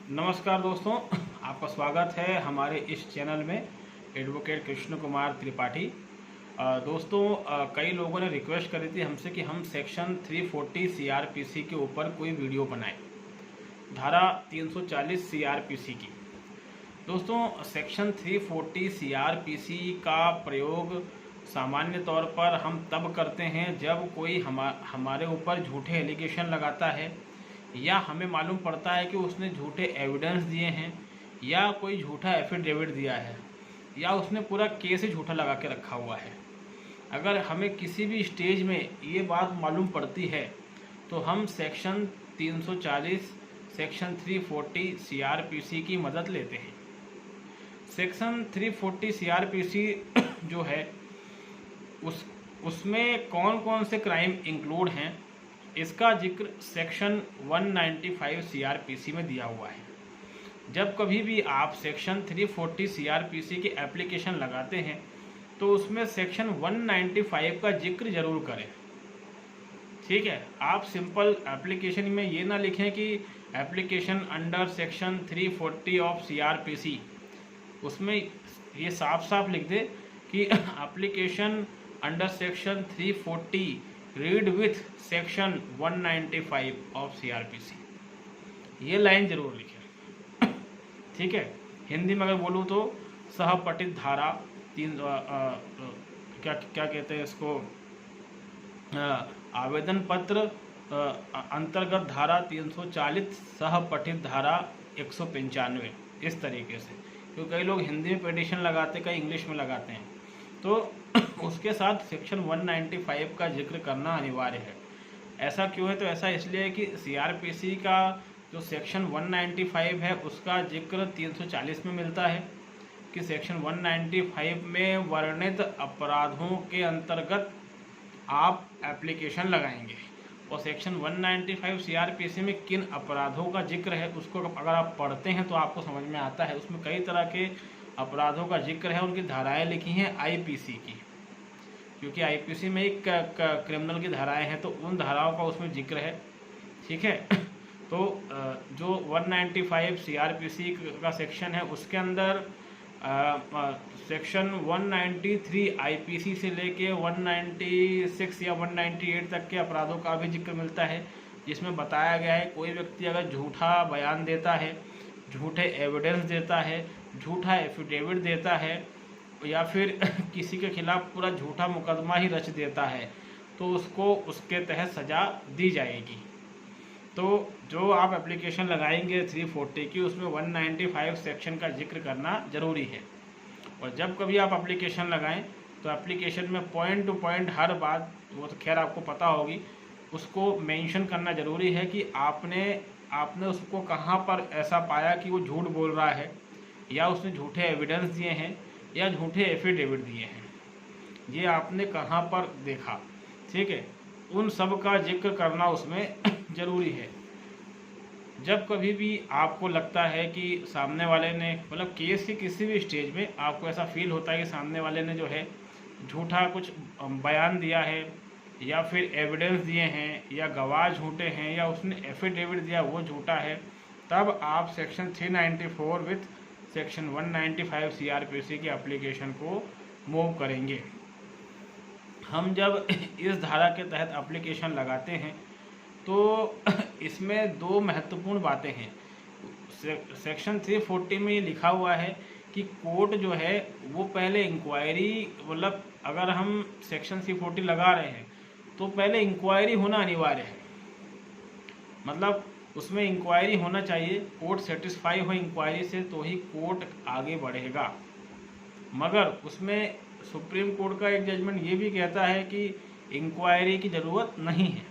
नमस्कार दोस्तों, आपका स्वागत है हमारे इस चैनल में। एडवोकेट कृष्ण कुमार त्रिपाठी। दोस्तों, कई लोगों ने रिक्वेस्ट करी थी हमसे कि हम सेक्शन 340 सीआरपीसी के ऊपर कोई वीडियो बनाएं, धारा 340 सीआरपीसी की। दोस्तों, सेक्शन 340 सीआरपीसी का प्रयोग सामान्य तौर पर हम तब करते हैं जब कोई हमारे ऊपर झूठे एलिगेशन लगाता है, या हमें मालूम पड़ता है कि उसने झूठे एविडेंस दिए हैं, या कोई झूठा एफिडेविट दिया है, या उसने पूरा केस ही झूठा लगा के रखा हुआ है। अगर हमें किसी भी स्टेज में ये बात मालूम पड़ती है तो हम सेक्शन 340 सेक्शन 340 सीआरपीसी की मदद लेते हैं। सेक्शन 340 सीआरपीसी जो है उसमें कौन कौन से क्राइम इंक्लूड हैं, इसका जिक्र सेक्शन 195 सीआरपीसी में दिया हुआ है। जब कभी भी आप सेक्शन 340 सीआरपीसी की एप्लीकेशन लगाते हैं तो उसमें सेक्शन 195 का जिक्र जरूर करें। ठीक है, आप सिंपल एप्लीकेशन में ये ना लिखें कि application under section 340 of CrPC, उसमें ये साफ साफ लिख दे कि application under section 340 read with section 195 of CrPC, ये लाइन जरूर लिखें। ठीक है, हिंदी में अगर बोलूँ तो सहपठित धारा क्या कहते हैं इसको, आवेदन पत्र अंतर्गत धारा 340 सहपठित धारा 195, इस तरीके से। क्योंकि कई लोग हिंदी में पिटीशन लगाते, कई इंग्लिश में लगाते हैं, तो उसके साथ सेक्शन 195 का जिक्र करना अनिवार्य है। ऐसा क्यों है? तो ऐसा इसलिए है कि सीआरपीसी का जो सेक्शन 195 है उसका जिक्र 340 में मिलता है कि सेक्शन 195 में वर्णित अपराधों के अंतर्गत आप एप्लीकेशन लगाएंगे, और सेक्शन 195 सीआरपीसी में किन अपराधों का जिक्र है उसको अगर आप पढ़ते हैं तो आपको समझ में आता है। उसमें कई तरह के अपराधों का जिक्र है, उनकी धाराएं लिखी हैं आईपीसी की, क्योंकि आईपीसी में एक क्रिमिनल की धाराएं हैं, तो उन धाराओं का उसमें जिक्र है। ठीक है, तो जो 195 सीआरपीसी का सेक्शन है उसके अंदर सेक्शन 193 आईपीसी से लेके 196 या 198 तक के अपराधों का भी जिक्र मिलता है, जिसमें बताया गया है कोई व्यक्ति अगर झूठा बयान देता है, झूठे एविडेंस देता है, झूठा एफिडेविट देता है, या फिर किसी के खिलाफ पूरा झूठा मुकदमा ही रच देता है, तो उसको उसके तहत सज़ा दी जाएगी। तो जो आप एप्लीकेशन लगाएंगे 340 की, उसमें 195 सेक्शन का जिक्र करना ज़रूरी है। और जब कभी आप एप्लीकेशन लगाएं तो एप्लीकेशन में पॉइंट टू पॉइंट हर बात, वो तो खैर आपको पता होगी, उसको मेंशन करना ज़रूरी है कि आपने उसको कहाँ पर ऐसा पाया कि वो झूठ बोल रहा है, या उसने झूठे एविडेंस दिए हैं, या झूठे एफिडेविट दिए हैं, ये आपने कहाँ पर देखा। ठीक है, उन सब का जिक्र करना उसमें ज़रूरी है। जब कभी भी आपको लगता है कि सामने वाले ने, मतलब केस के किसी भी स्टेज में आपको ऐसा फील होता है कि सामने वाले ने जो है झूठा कुछ बयान दिया है, या फिर एविडेंस दिए हैं, या गवाह झूठे हैं, या उसने एफिडेविट दिया वो झूठा है, तब आप सेक्शन 394 विथ सेक्शन 195 सीआरपीसी की एप्लीकेशन को मूव करेंगे। हम जब इस धारा के तहत एप्लीकेशन लगाते हैं तो इसमें दो महत्वपूर्ण बातें हैं। सेक्शन 340 में ये लिखा हुआ है कि कोर्ट जो है वो पहले इंक्वायरी, मतलब अगर हम सेक्शन 340 लगा रहे हैं तो पहले इंक्वायरी होना अनिवार्य है। मतलब उसमें इंक्वायरी होना चाहिए, कोर्ट सेटिस्फाई हो इंक्वायरी से तो ही कोर्ट आगे बढ़ेगा। मगर उसमें सुप्रीम कोर्ट का एक जजमेंट ये भी कहता है कि इंक्वायरी की ज़रूरत नहीं है।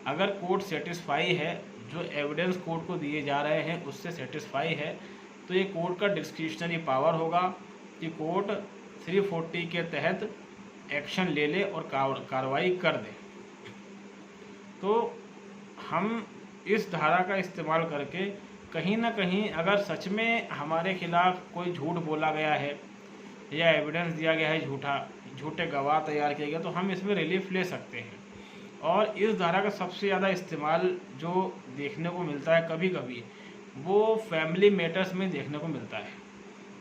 अगर कोर्ट सेटिस्फाई है, जो एविडेंस कोर्ट को दिए जा रहे हैं उससे सेटिस्फाई है, तो ये कोर्ट का डिस्क्रिशनरी पावर होगा कि कोर्ट 340 के तहत एक्शन ले ले और कार्रवाई कर दे। तो हम इस धारा का इस्तेमाल करके कहीं ना कहीं अगर सच में हमारे खिलाफ कोई झूठ बोला गया है, या एविडेंस दिया गया है झूठे गवाह तैयार किया गया, तो हम इसमें रिलीफ ले सकते हैं। और इस धारा का सबसे ज़्यादा इस्तेमाल जो देखने को मिलता है कभी कभी, वो फैमिली मैटर्स में देखने को मिलता है,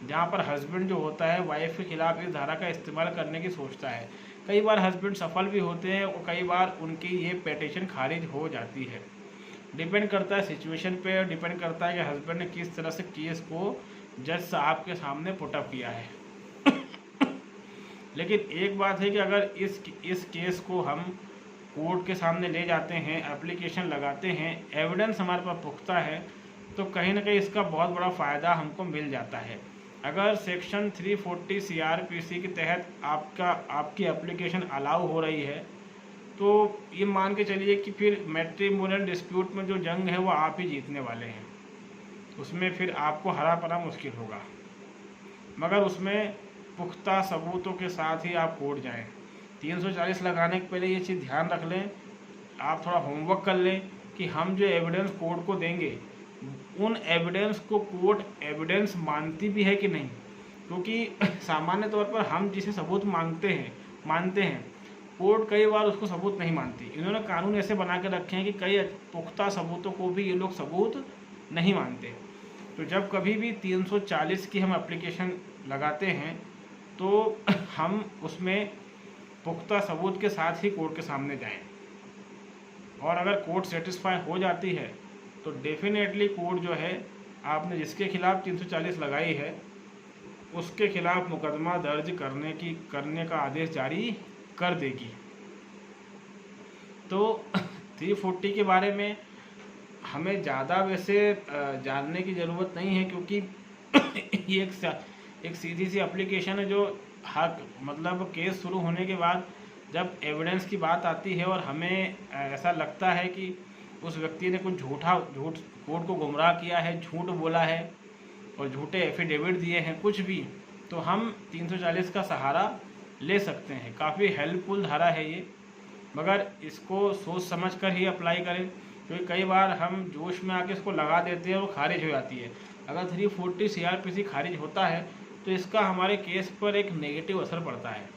जहाँ पर हस्बैंड जो होता है वाइफ के खिलाफ इस धारा का इस्तेमाल करने की सोचता है। कई बार हस्बैंड सफल भी होते हैं और कई बार उनकी ये पिटीशन खारिज हो जाती है। डिपेंड करता है सिचुएशन पे, डिपेंड करता है कि हस्बैंड ने किस तरह से केस को जज साहब के सामने पुटअप किया है। लेकिन एक बात है कि अगर इस केस को हम कोर्ट के सामने ले जाते हैं, एप्लीकेशन लगाते हैं, एविडेंस हमारे पास पुख्ता है, तो कहीं ना कहीं इसका बहुत बड़ा फ़ायदा हमको मिल जाता है। अगर सेक्शन 340 CRPC के तहत आपकी एप्लीकेशन अलाउ हो रही है, तो ये मान के चलिए कि फिर मैट्रिमोनियल डिस्प्यूट में जो जंग है वो आप ही जीतने वाले हैं। उसमें फिर आपको हरा पाना मुश्किल होगा, मगर उसमें पुख्ता सबूतों के साथ ही आप कोर्ट जाएं। 340 लगाने के पहले ये चीज़ ध्यान रख लें, आप थोड़ा होमवर्क कर लें कि हम जो एविडेंस कोर्ट को देंगे उन एविडेंस को कोर्ट एविडेंस मानती भी है कि नहीं। क्योंकि सामान्य तौर पर हम जिसे सबूत मानते हैं कोर्ट कई बार उसको सबूत नहीं मानती। इन्होंने कानून ऐसे बना के रखे हैं कि कई पुख्ता सबूतों को भी ये लोग सबूत नहीं मानते। तो जब कभी भी 340 की हम एप्लीकेशन लगाते हैं तो हम उसमें पुख्ता सबूत के साथ ही कोर्ट के सामने जाएं, और अगर कोर्ट सेटिस्फाई हो जाती है तो डेफिनेटली कोर्ट जो है आपने जिसके खिलाफ 340 लगाई है उसके खिलाफ मुकदमा दर्ज करने का आदेश जारी कर देगी। तो 340 के बारे में हमें ज़्यादा वैसे जानने की ज़रूरत नहीं है, क्योंकि ये एक सीधी सी एप्लीकेशन है जो मतलब केस शुरू होने के बाद जब एविडेंस की बात आती है और हमें ऐसा लगता है कि उस व्यक्ति ने कुछ झूठ कोर्ट को गुमराह किया है, झूठ बोला है और झूठे एफिडेविट दिए हैं कुछ भी, तो हम 340 का सहारा ले सकते हैं। काफ़ी हेल्पफुल धारा है ये, मगर इसको सोच समझ कर ही अप्लाई करें, क्योंकि कई बार हम जोश में आके इसको लगा देते हैं और खारिज हो जाती है। अगर 340 CRPC खारिज होता है तो इसका हमारे केस पर एक नेगेटिव असर पड़ता है।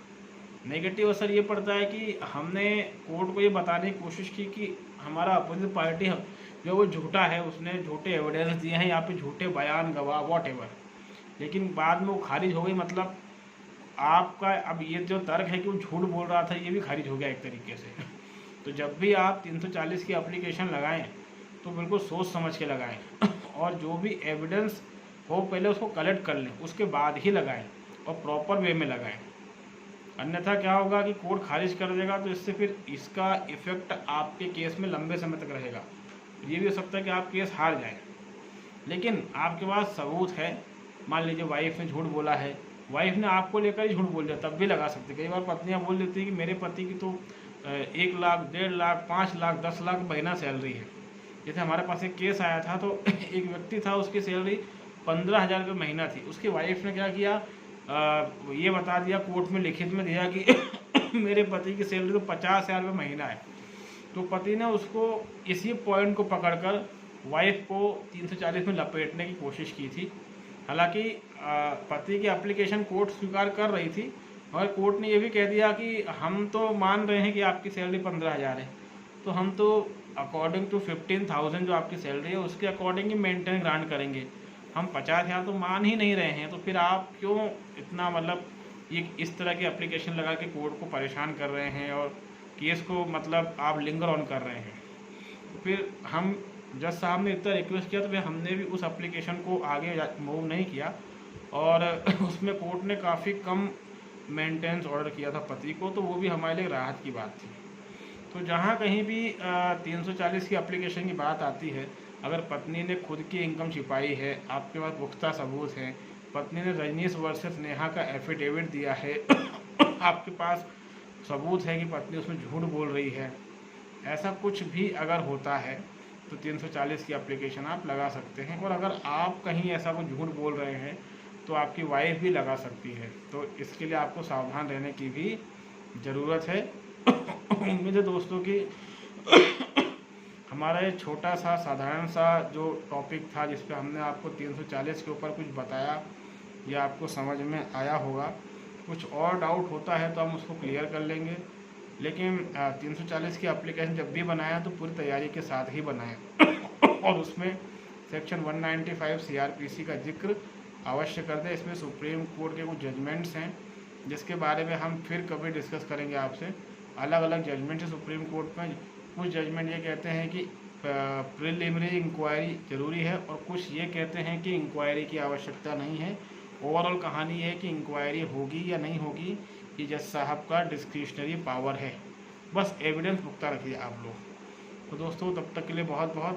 नेगेटिव असर ये पड़ता है कि हमने कोर्ट को ये बताने की कोशिश की कि हमारा अपोजिट पार्टी जो वो झूठा है, उसने झूठे एविडेंस दिए हैं, यहाँ पे झूठे बयान, गवाह, वॉटएवर, लेकिन बाद में वो खारिज हो गई। मतलब आपका अब ये जो तर्क है कि वो झूठ बोल रहा था, ये भी खारिज हो गया एक तरीके से। तो जब भी आप 340 की एप्लीकेशन लगाएं तो बिल्कुल सोच समझ के लगाएं और जो भी एविडेंस हो पहले उसको कलेक्ट कर लें, उसके बाद ही लगाएं और प्रॉपर वे में लगाएं। अन्यथा क्या होगा कि कोर्ट खारिज कर देगा, तो इससे फिर इसका इफेक्ट आपके केस में लंबे समय तक रहेगा। ये भी हो सकता है कि आप केस हार जाएं, लेकिन आपके पास सबूत है। मान लीजिए वाइफ ने झूठ बोला है, वाइफ ने आपको लेकर ही झूठ बोल दिया, तब भी लगा सकते। कई बार पत्नियां बोल देती है कि मेरे पति की तो 1 लाख, 1.5 लाख, 5 लाख, 10 लाख महीना सैलरी है। जैसे हमारे पास एक केस आया था, तो एक व्यक्ति था, उसकी सैलरी 15,000 रुपये महीना थी। उसकी वाइफ ने क्या किया, ये बता दिया, कोर्ट में लिखित में दिया कि मेरे पति की सैलरी तो 50,000 रुपये महीना है। तो पति ने उसको इसी पॉइंट को पकड़कर वाइफ को 340 में लपेटने की कोशिश की थी। हालांकि पति की एप्लीकेशन कोर्ट स्वीकार कर रही थी, और कोर्ट ने ये भी कह दिया कि हम तो मान रहे हैं कि आपकी सैलरी 15,000 है, तो हम तो अकॉर्डिंग टू 15,000 जो आपकी सैलरी है उसके अकॉर्डिंग ही मेंटेन ग्रांट करेंगे, हम 50,000 तो मान ही नहीं रहे हैं। तो फिर आप क्यों इतना मतलब ये इस तरह की एप्लीकेशन लगा के कोर्ट को परेशान कर रहे हैं और केस को मतलब आप लिंगर ऑन कर रहे हैं। तो फिर हम जज साहब ने इतना रिक्वेस्ट किया, तो फिर हमने भी उस एप्लीकेशन को आगे मूव नहीं किया, और उसमें कोर्ट ने काफ़ी कम मेंटेनेंस ऑर्डर किया था पति को, तो वो भी हमारे लिए राहत की बात थी। तो जहाँ कहीं भी 340 की एप्लीकेशन की बात आती है, अगर पत्नी ने खुद की इनकम छिपाई है, आपके पास पुख्ता सबूत है, पत्नी ने रजनीश वर्सेस नेहा का एफिडेविट दिया है, आपके पास सबूत है कि पत्नी उसमें झूठ बोल रही है, ऐसा कुछ भी अगर होता है तो 340 की एप्लीकेशन आप लगा सकते हैं। और अगर आप कहीं ऐसा कुछ झूठ बोल रहे हैं तो आपकी वाइफ भी लगा सकती है, तो इसके लिए आपको सावधान रहने की भी ज़रूरत है। उम्मीद है दोस्तों कि हमारा ये छोटा सा साधारण सा जो टॉपिक था, जिस पे हमने आपको 340 के ऊपर कुछ बताया, ये आपको समझ में आया होगा। कुछ और डाउट होता है तो हम उसको क्लियर कर लेंगे, लेकिन 340 की एप्लीकेशन जब भी बनाएं तो पूरी तैयारी के साथ ही बनाएं और उसमें सेक्शन 195 CRPC का जिक्र अवश्य कर दें। इसमें सुप्रीम कोर्ट के कुछ जजमेंट्स हैं जिसके बारे में हम फिर कभी डिस्कस करेंगे आपसे। अलग अलग जजमेंट है सुप्रीम कोर्ट में। कुछ जजमेंट ये कहते हैं कि प्रिलिमिनरी इंक्वायरी ज़रूरी है और कुछ ये कहते हैं कि इंक्वायरी की आवश्यकता नहीं है। ओवरऑल कहानी है कि इंक्वायरी होगी या नहीं होगी ये जज साहब का डिस्क्रिशनरी पावर है। बस एविडेंस पुख्ता रखिए आप लोग। तो दोस्तों तब तक के लिए बहुत बहुत